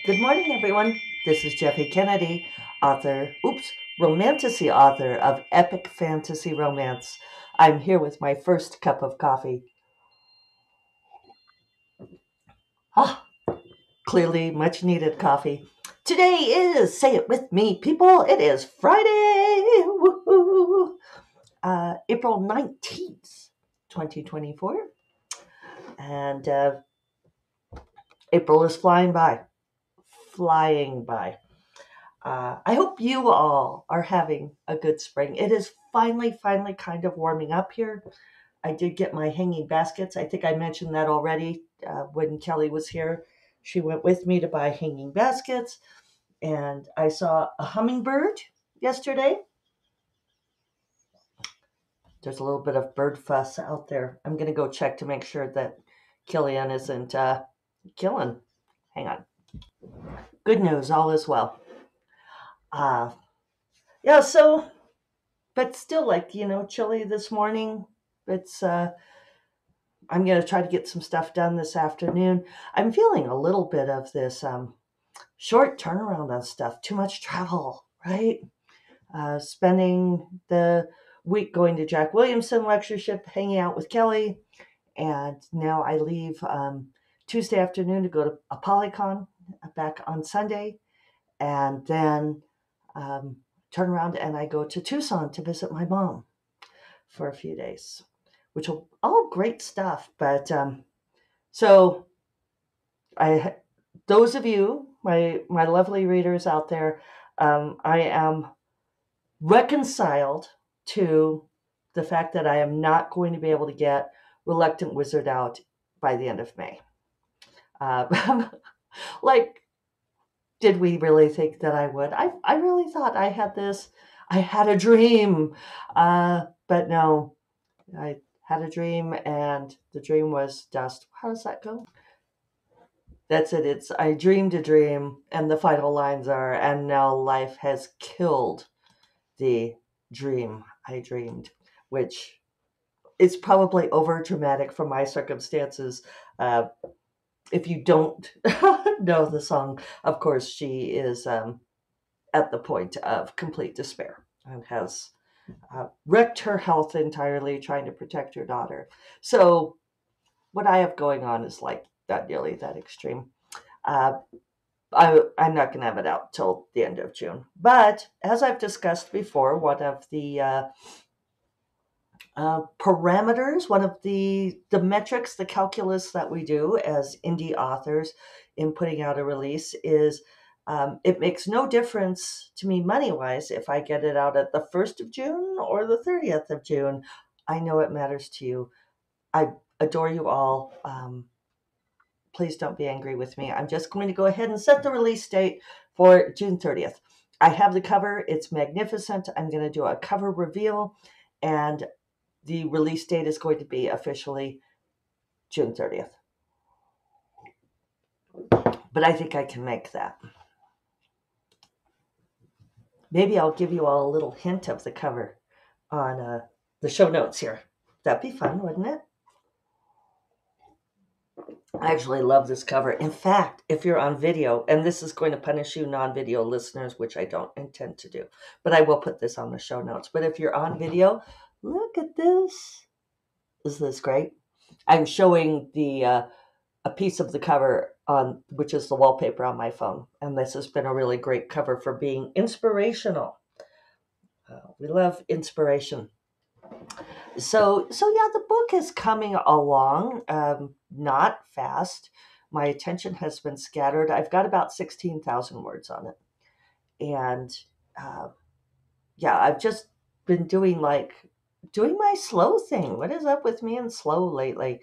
Good morning, everyone. This is Jeffy Kennedy, romantasy author of epic fantasy romance. I'm here with my first cup of coffee. Ah, clearly much needed coffee. Today is, say it with me, people, it is Friday, woohoo, April 19th, 2024. And April is flying by. I hope you all are having a good spring. It is finally kind of warming up here. I did get my hanging baskets. I think I mentioned that already when Kelly was here. She went with me to buy hanging baskets, and I saw a hummingbird yesterday. There's a little bit of bird fuss out there. I'm going to go check to make sure that Killian isn't killing. Hang on. Good news, all is well. Uh, yeah, so but still, chilly this morning. It's I'm going to try to get some stuff done this afternoon. I'm feeling a little bit of this short turnaround on stuff, too much travel, right? Spending the week going to Jack Williamson lectureship, hanging out with Kelly, and now I leave Tuesday afternoon to go to a Polycon back on Sunday, and then turn around and I go to Tucson to visit my mom for a few days, which are all great stuff. But so I, those of you, my lovely readers out there, I am reconciled to the fact that I am not going to be able to get Reluctant Wizard out by the end of May. Like, did we really think that I would? I really thought I had this. I had a dream, but no, I had a dream, and the dream was dust. How does that go? That's it. It's I dreamed a dream, and the final lines are, and now life has killed the dream I dreamed, which is probably over dramatic for my circumstances. Uh, if you don't know the song, of course, she is at the point of complete despair and has wrecked her health entirely trying to protect her daughter. So, what I have going on is like not nearly that extreme. Uh, I'm not going to have it out till the end of June. But as I've discussed before, one of the parameters, one of the metrics, the calculus that we do as indie authors in putting out a release is it makes no difference to me money wise if I get it out at the 1st of June or the 30th of June. I know it matters to you. I adore you all. Please don't be angry with me. I'm just going to go ahead and set the release date for June 30th. I have the cover. It's magnificent. I'm going to do a cover reveal, and the release date is going to be officially June 30th. But I think I can make that. Maybe I'll give you all a little hint of the cover on the show notes here. That'd be fun, wouldn't it? I actually love this cover. In fact, if you're on video, and this is going to punish you non video listeners, which I don't intend to do, but I will put this on the show notes. But if you're on video, look at this. Is this great? I'm showing the a piece of the cover on which is the wallpaper on my phone, and this has been a really great cover for being inspirational. We love inspiration. So yeah, the book is coming along, not fast. My attention has been scattered. I've got about 16,000 words on it, and uh, yeah, I've just been doing my slow thing. What is up with me and slow lately?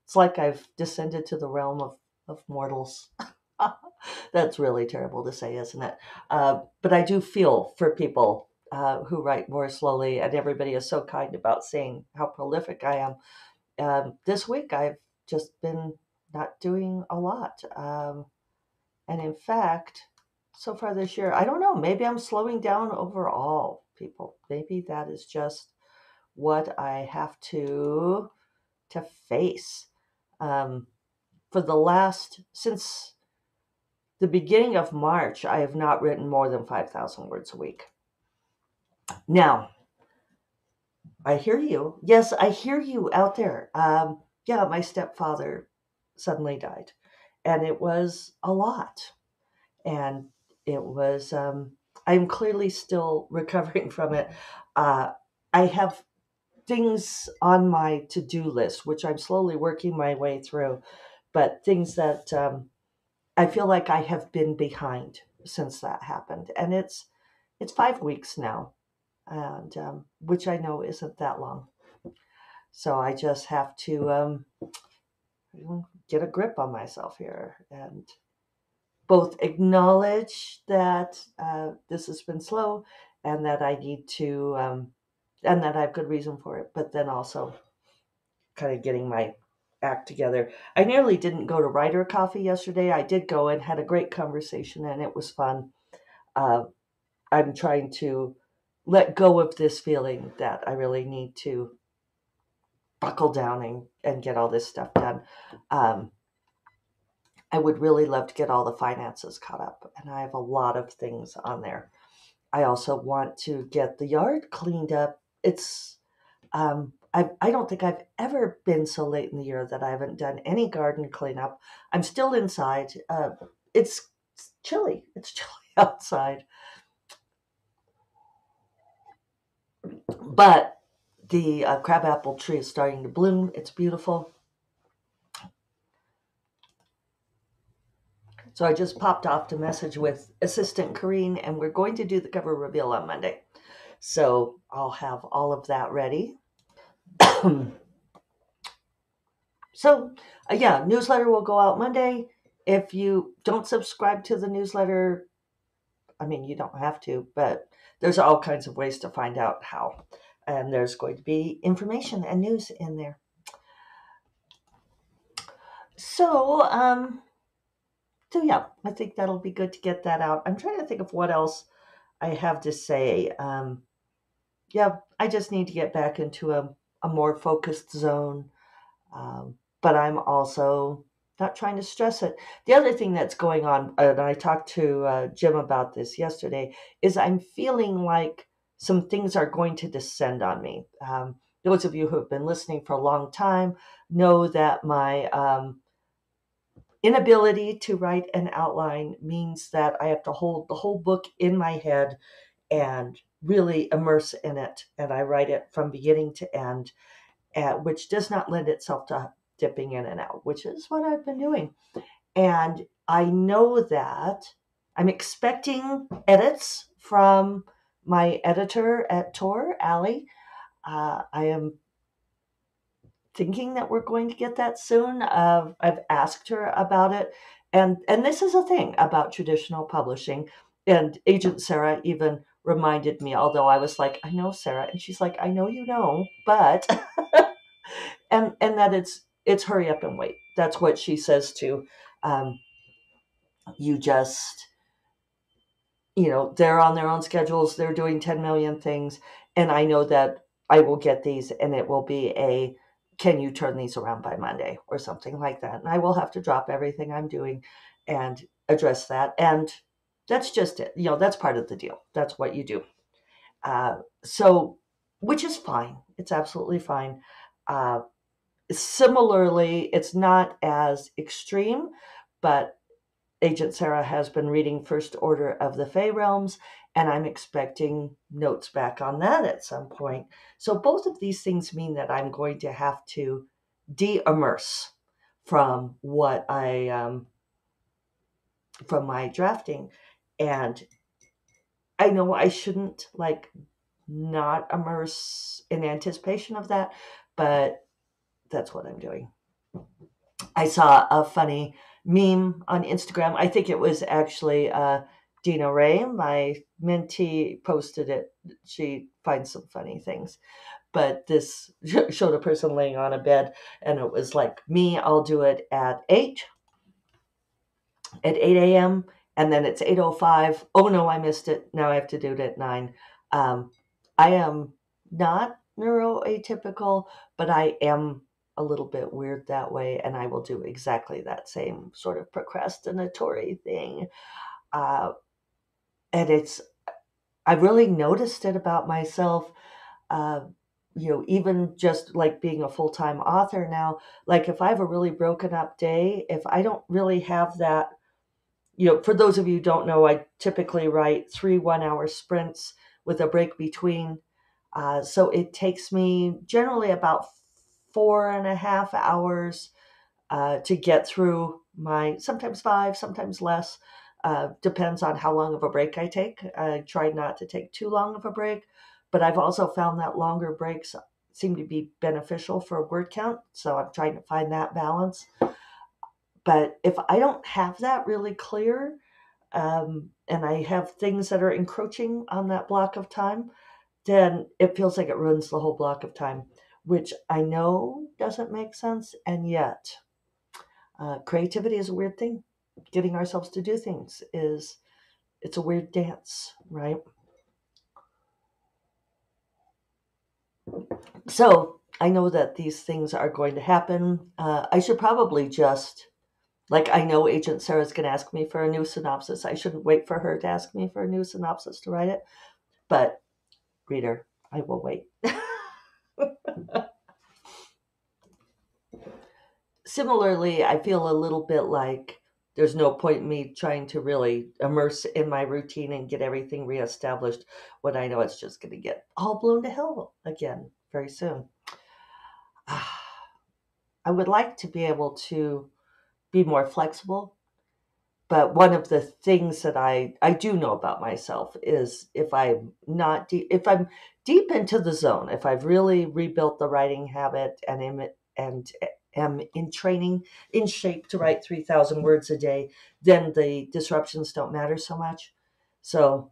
It's like I've descended to the realm of mortals. That's really terrible to say, isn't it? But I do feel for people who write more slowly, and everybody is so kind about saying how prolific I am. This week, I've just been not doing a lot. And in fact, so far this year, I don't know, maybe I'm slowing down overall, people. Maybe that is just what I have to face. For the last, since the beginning of March, I have not written more than 5,000 words a week. Now, I hear you. Yes, I hear you out there. Yeah, my stepfather suddenly died, and it was a lot. And it was, I'm clearly still recovering from it. Uh, I have things on my to-do list, which I'm slowly working my way through, but things that I feel like I have been behind since that happened. And it's 5 weeks now, and which I know isn't that long. So I just have to get a grip on myself here and both acknowledge that this has been slow and that I need to, and that I have good reason for it, but then also kind of getting my act together. I nearly didn't go to Writer Coffee yesterday. I did go and had a great conversation, and it was fun. Uh, I'm trying to let go of this feeling that I really need to buckle down and get all this stuff done. Um, I would really love to get all the finances caught up, and I have a lot of things on there. I also want to get the yard cleaned up. I don't think I've ever been so late in the year that I haven't done any garden cleanup. I'm still inside. It's chilly. It's chilly outside, but the crabapple tree is starting to bloom. It's beautiful. So I just popped off to message with Assistant Kareen, and we're going to do the cover reveal on Monday. So I'll have all of that ready. So, yeah, newsletter will go out Monday. If you don't subscribe to the newsletter, I mean, you don't have to, but there's all kinds of ways to find out how. And there's going to be information and news in there. So, yeah, I think that'll be good to get that out. I'm trying to think of what else I have to say. Yeah, I just need to get back into a more focused zone. But I'm also not trying to stress it. The other thing that's going on, and I talked to Jim about this yesterday, is I'm feeling like some things are going to descend on me. Those of you who have been listening for a long time know that my inability to write an outline means that I have to hold the whole book in my head and really immerse in it. And I write it from beginning to end, which does not lend itself to dipping in and out, which is what I've been doing. And I know that I'm expecting edits from my editor at Tor, Allie. I am thinking that we're going to get that soon. I've asked her about it. And this is a thing about traditional publishing. And Agent Sarah even reminded me, although I was like, I know, Sarah. And she's like, I know you know, but and that it's hurry up and wait. That's what she says to you. Just, they're on their own schedules, they're doing 10 million things, and I know that I will get these, and it will be can you turn these around by Monday or something like that, and I will have to drop everything I'm doing and address that. And that's just it. That's part of the deal. That's what you do. So, which is fine. It's absolutely fine. uh, Similarly, it's not as extreme, but Agent Sarah has been reading First Order of the Fey Realms, and I'm expecting notes back on that at some point. So both of these things mean that I'm going to have to de-immerse from what from my drafting. And I know I shouldn't not immerse in anticipation of that, but that's what I'm doing. I saw a funny meme on Instagram. I think it was actually Dina Ray, my mentee, posted it. She finds some funny things. But this showed a person laying on a bed, and it was like, me, I'll do it at 8 a.m., and then it's 8:05. Oh no, I missed it. Now I have to do it at 9. I am not neuroatypical, but I am a little bit weird that way, and I will do exactly that same sort of procrastinatory thing. Uh, and I've really noticed it about myself. Uh, even just like being a full time author now, like if I have a really broken up day, if I don't really have that, for those of you who don't know, I typically write 3 1-hour sprints with a break between. So it takes me generally about 4.5 hours to get through my, sometimes 5, sometimes less. Depends on how long of a break I take. I try not to take too long of a break, but I've also found that longer breaks seem to be beneficial for word count. So I'm trying to find that balance. But if I don't have that really clear, and I have things that are encroaching on that block of time, then it feels like it ruins the whole block of time, which I know doesn't make sense. And yet, creativity is a weird thing. Getting ourselves to do things it's a weird dance, right? So I know that these things are going to happen. I should probably just, like, I know Agent Sarah's going to ask me for a new synopsis. I shouldn't wait for her to ask me for a new synopsis to write it. But, reader, I will wait. Similarly, I feel a little bit like there's no point in me trying to really immerse in my routine and get everything reestablished when I know it's just going to get all blown to hell again very soon. I would like to be able to be more flexible, but one of the things that I do know about myself is if I'm not deep, if I'm deep into the zone, if I've really rebuilt the writing habit am in training, in shape to write 3,000 words a day, then the disruptions don't matter so much. So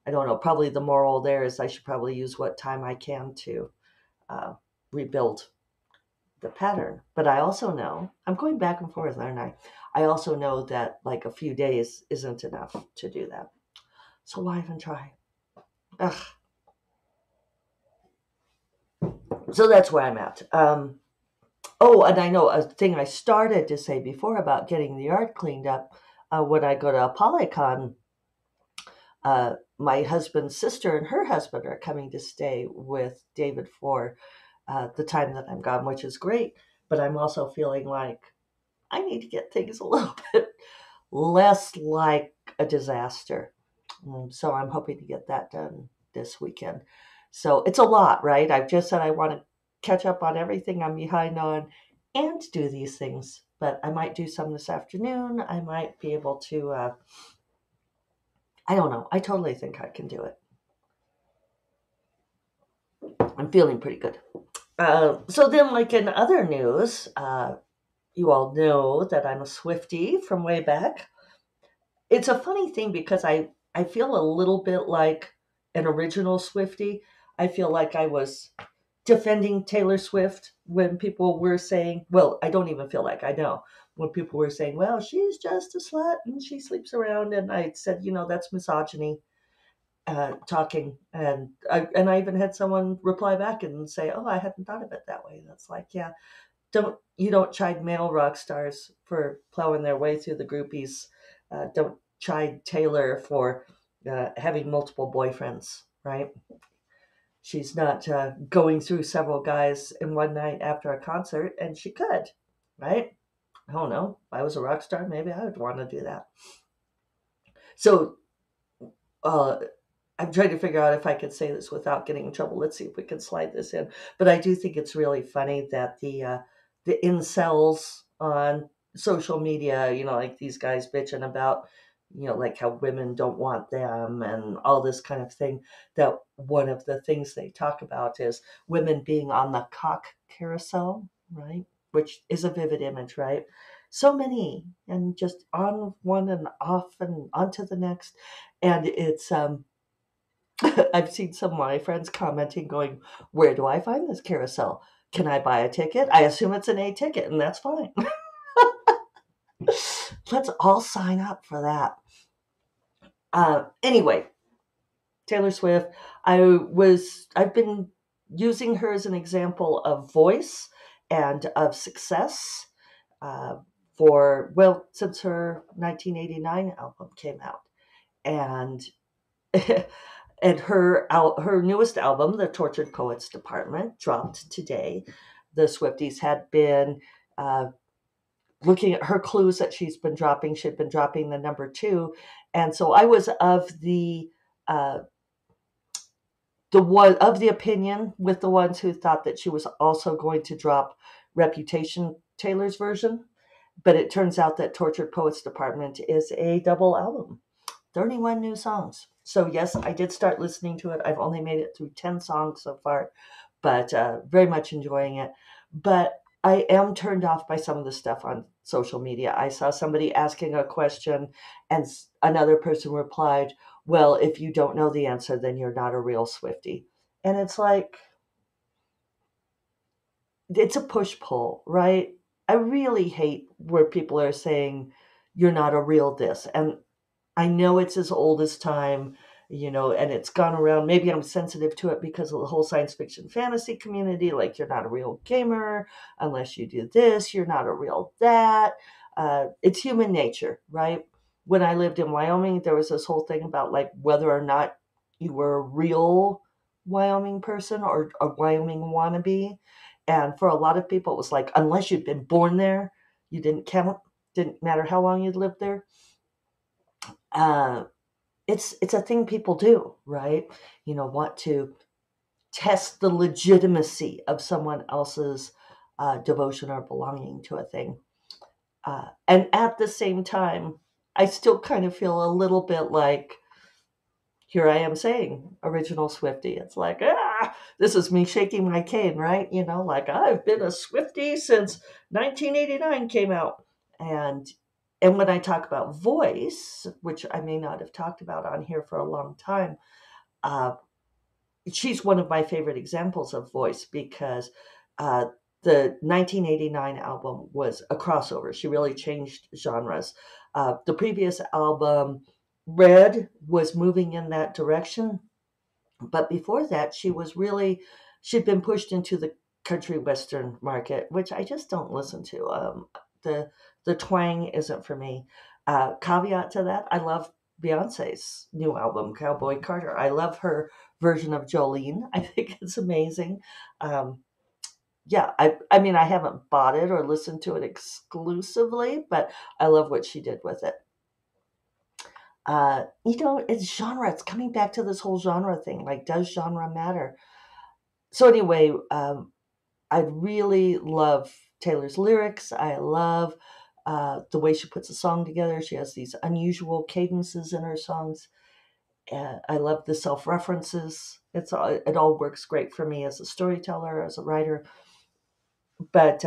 I don't know. Probably the moral there is I should probably use what time I can to uh, rebuild the pattern. But I also know I'm going back and forth, aren't I? I also know that like a few days isn't enough to do that. So why even try? Ugh. So that's where I'm at. Oh, and I know a thing I started to say before about getting the art cleaned up. When I go to Polycon, my husband's sister and her husband are coming to stay with David for the time that I'm gone, which is great. But I'm also feeling like I need to get things a little bit less like a disaster. So I'm hoping to get that done this weekend. So it's a lot, right? I've just said I want to catch up on everything I'm behind on and do these things. But I might do some this afternoon. I might be able to, I don't know. I totally think I can do it. I'm feeling pretty good. So then, like in other news, you all know that I'm a Swiftie from way back. It's a funny thing because I feel a little bit like an original Swiftie. I feel like I was defending Taylor Swift when people were saying, well, I don't even feel like I know, when people were saying, well, she's just a slut and she sleeps around. And I said, that's misogyny talking. And I even had someone reply back and say, oh, I hadn't thought of it that way. That's like, yeah, don't chide male rock stars for plowing their way through the groupies. Don't chide Taylor for having multiple boyfriends, right? She's not going through several guys in one night after a concert, and she could, right? I don't know. If I was a rock star, maybe I would want to do that. So uh, I'm trying to figure out if I could say this without getting in trouble. Let's see if we can slide this in. But I do think it's really funny that the incels on social media, like these guys bitching about, like how women don't want them and all this kind of thing, that one of the things they talk about is women being on the cock carousel, right? Which is a vivid image, right? So many, and just on one and off and onto the next. And it's I've seen some of my friends commenting, going, where do I find this carousel? Can I buy a ticket? I assume it's an A ticket, and that's fine. Let's all sign up for that. Anyway, Taylor Swift, I've been using her as an example of voice and of success uh, for, well, since her 1989 album came out. And and her newest album, The Tortured Poets Department, dropped today. The Swifties had been uh, looking at her clues that she's been dropping. She'd been dropping the number two, and so I was uh, the one of the opinion with the ones who thought that she was also going to drop Reputation, Taylor's version. But it turns out that Tortured Poets Department is a double album, 31 new songs. So yes, I did start listening to it. I've only made it through 10 songs so far, but very much enjoying it. But I am turned off by some of the stuff on social media. I saw somebody asking a question and another person replied, well, if you don't know the answer, then you're not a real Swiftie. And it's like, it's a push pull, right? I really hate where people are saying you're not a real this. And I know it's as old as time, and it's gone around. Maybe I'm sensitive to it because of the whole science fiction fantasy community. Like, you're not a real gamer unless you do this, you're not a real that. It's human nature, right? When I lived in Wyoming, there was this whole thing about like whether or not you were a real Wyoming person or a Wyoming wannabe. And for a lot of people, it was like, unless you'd been born there, you didn't count. Didn't matter how long you'd lived there. Uh, it's a thing people do, right? Want to test the legitimacy of someone else's devotion or belonging to a thing. And at the same time, I still kind of feel a little bit like, here I am saying original Swiftie. It's like, this is me shaking my cane, right? Like, I've been a Swiftie since 1989 came out. And when I talk about voice, which I may not have talked about on here for a long time, uh, she's one of my favorite examples of voice because uh, the 1989 album was a crossover. She really changed genres. The previous album, Red, was moving in that direction, but before that, she'd been pushed into the country western market, which I just don't listen to. The the twang isn't for me. Caveat to that, I love Beyonce's new album, Cowboy Carter. I love her version of Jolene. I think it's amazing. Um, yeah, I mean, I haven't bought it or listened to it exclusively, but I love what she did with it. It's genre. It's coming back to this whole genre thing. Like, does genre matter? So anyway, I really love Taylor's lyrics. I love the way she puts a song together. She has these unusual cadences in her songs. I love the self references. It all works great for me as a storyteller, as a writer. But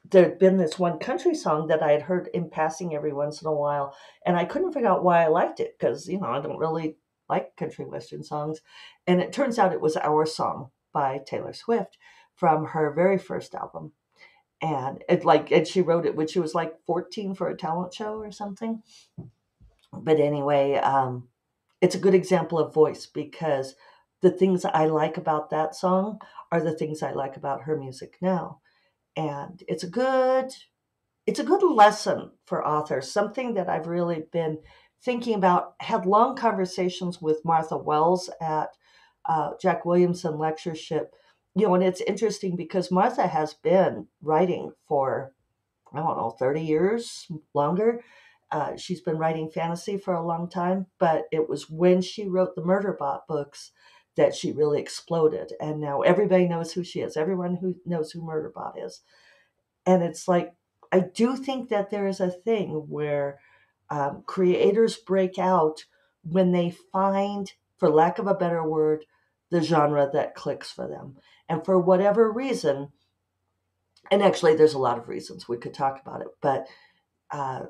there had been this one country song that I had heard in passing every once in a while, and I couldn't figure out why I liked it because I don't really like country western songs. And it turns out it was Our Song by Taylor Swift from her very first album. And she wrote it when she was like 14 for a talent show or something. But anyway, it's a good example of voice because the things I like about that song are the things I like about her music now. And it's a good lesson for authors, something that I've really been thinking about. Had long conversations with Martha Wells at Jack Williamson Lectureship. And it's interesting because Martha has been writing for, I don't know, 30 years, longer. She's been writing fantasy for a long time, but it was when she wrote the Murderbot books that she really exploded. And now everybody knows who she is. Everyone who knows who Murderbot is. And it's like, I do think that there is a thing where creators break out when they find, for lack of a better word, the genre that clicks for them. And for whatever reason, and actually there's a lot of reasons we could talk about it, but uh,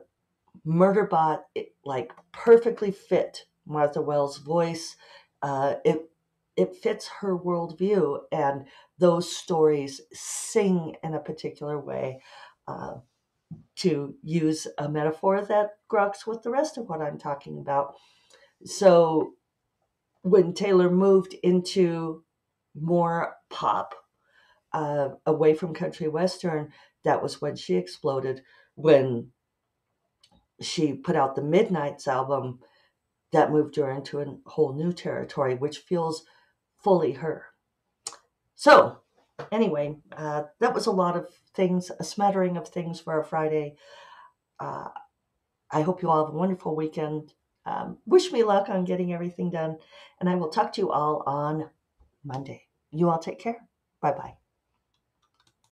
Murderbot, like, perfectly fit Martha Wells' voice. It fits her worldview, and those stories sing in a particular way. Uh, to use a metaphor that groks with the rest of what I'm talking about. So when Taylor moved into more pop, away from country western, that was when she exploded. When she put out the Midnights album, that moved her into a whole new territory, which feels fully her. So, anyway, that was a lot of things, a smattering of things for our Friday. Uh, I hope you all have a wonderful weekend. Wish me luck on getting everything done, and I will talk to you all on Monday. You all take care. Bye bye.